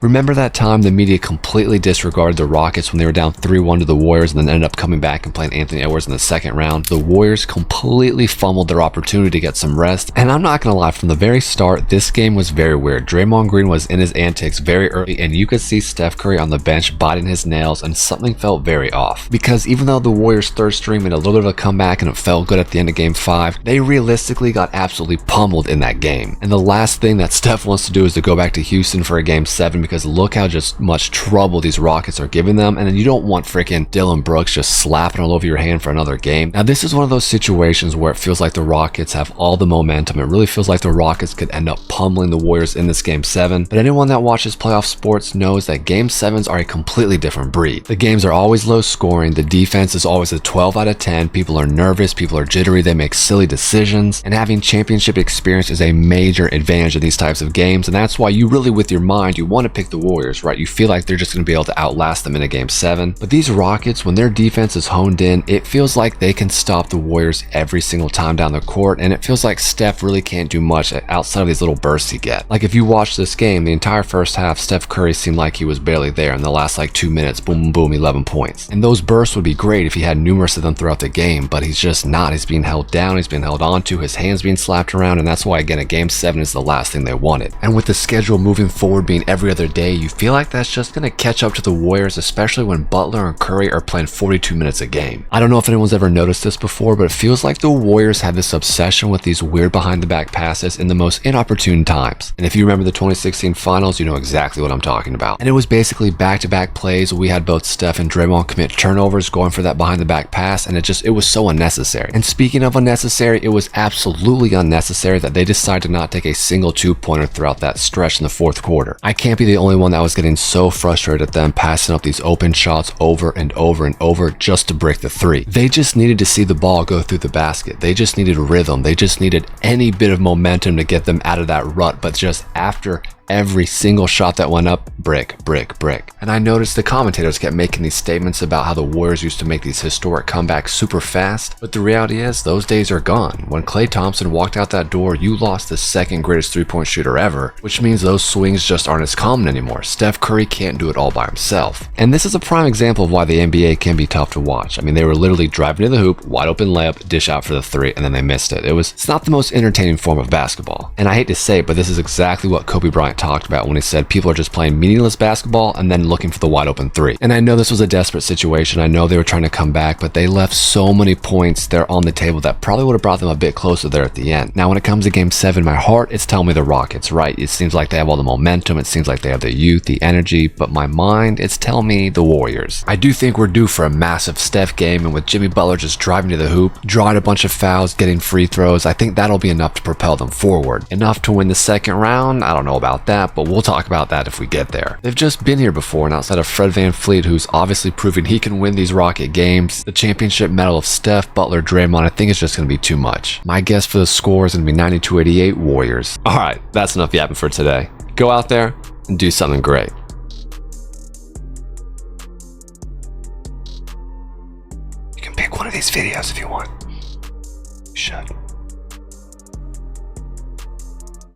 Remember that time the media completely disregarded the Rockets when they were down 3-1 to the Warriors and then ended up coming back and playing Anthony Edwards in the second round? The Warriors completely fumbled their opportunity to get some rest, and I'm not gonna lie, from the very start, this game was very weird. Draymond Green was in his antics very early, and you could see Steph Curry on the bench biting his nails, and something felt very off. Because even though the Warriors' third string made a little bit of a comeback and it felt good at the end of Game 5, they realistically got absolutely pummeled in that game. And the last thing that Steph wants to do is to go back to Houston for a Game 7, because look how just much trouble these Rockets are giving them, and then you don't want freaking Dylan Brooks just slapping all over your hand for another game. Now this is one of those situations where it feels like the Rockets have all the momentum. It really feels like the Rockets could end up pummeling the Warriors in this Game 7, but anyone that watches playoff sports knows that Game 7s are a completely different breed. The games are always low scoring, the defense is always a 12 out of 10, people are nervous, people are jittery, they make silly decisions, and having championship experience is a major advantage in these types of games, and that's why you really, with your mind, you want to pick the Warriors, right? You feel like they're just going to be able to outlast them in a Game 7. But these Rockets, when their defense is honed in, it feels like they can stop the Warriors every single time down the court, and it feels like Steph really can't do much outside of these little bursts he gets. Like if you watch this game, the entire first half, Steph Curry seemed like he was barely there. In the last like 2 minutes, boom, boom, boom, 11 points. And those bursts would be great if he had numerous of them throughout the game, but he's just not. He's being held down, he's being held onto, his hands being slapped around, and that's why, again, a Game 7 is the last thing they wanted. And with the schedule moving forward being every other day, you feel like that's just going to catch up to the Warriors, especially when Butler and Curry are playing 42 minutes a game. I don't know if anyone's ever noticed this before, but it feels like the Warriors have this obsession with these weird behind the back passes in the most inopportune times. And if you remember the 2016 finals, you know exactly what I'm talking about. And it was basically back-to-back plays. We had both Steph and Draymond commit turnovers going for that behind the back pass, and it was so unnecessary. And speaking of unnecessary, it was absolutely unnecessary that they decided to not take a single two-pointer throughout that stretch in the fourth quarter. I can't be the only one that was getting so frustrated at them passing up these open shots over and over and over just to break the three. They just needed to see the ball go through the basket. They just needed rhythm. They just needed any bit of momentum to get them out of that rut, but just after every single shot that went up, brick, brick, brick. And I noticed the commentators kept making these statements about how the Warriors used to make these historic comebacks super fast, but the reality is those days are gone. When Klay Thompson walked out that door, you lost the second greatest three-point shooter ever, which means those swings just aren't as common anymore. Steph Curry can't do it all by himself. And this is a prime example of why the NBA can be tough to watch. I mean, they were literally driving to the hoop, wide open layup, dish out for the three, and then they missed it. It's not the most entertaining form of basketball. And I hate to say it, but this is exactly what Kobe Bryant talked about when he said people are just playing meaningless basketball and then looking for the wide open three. And I know this was a desperate situation. I know they were trying to come back, but they left so many points there on the table that probably would have brought them a bit closer there at the end. Now, when it comes to Game 7, my heart is telling me the Rockets, right? It seems like they have all the momentum. It seems like they have the youth, the energy, but my mind, it's telling me the Warriors. I do think we're due for a massive Steph game, and with Jimmy Butler just driving to the hoop, drawing a bunch of fouls, getting free throws, I think that'll be enough to propel them forward. Enough to win the second round? I don't know about that, but we'll talk about that if we get there. They've just been here before, and outside of Fred VanVleet, who's obviously proven he can win these Rocket games, the championship medal of Steph, Butler, Draymond, I think it's just going to be too much. My guess for the score is going to be 92-88 Warriors. Alright, that's enough yapping for today. Go out there and do something great. You can pick one of these videos if you want. You should.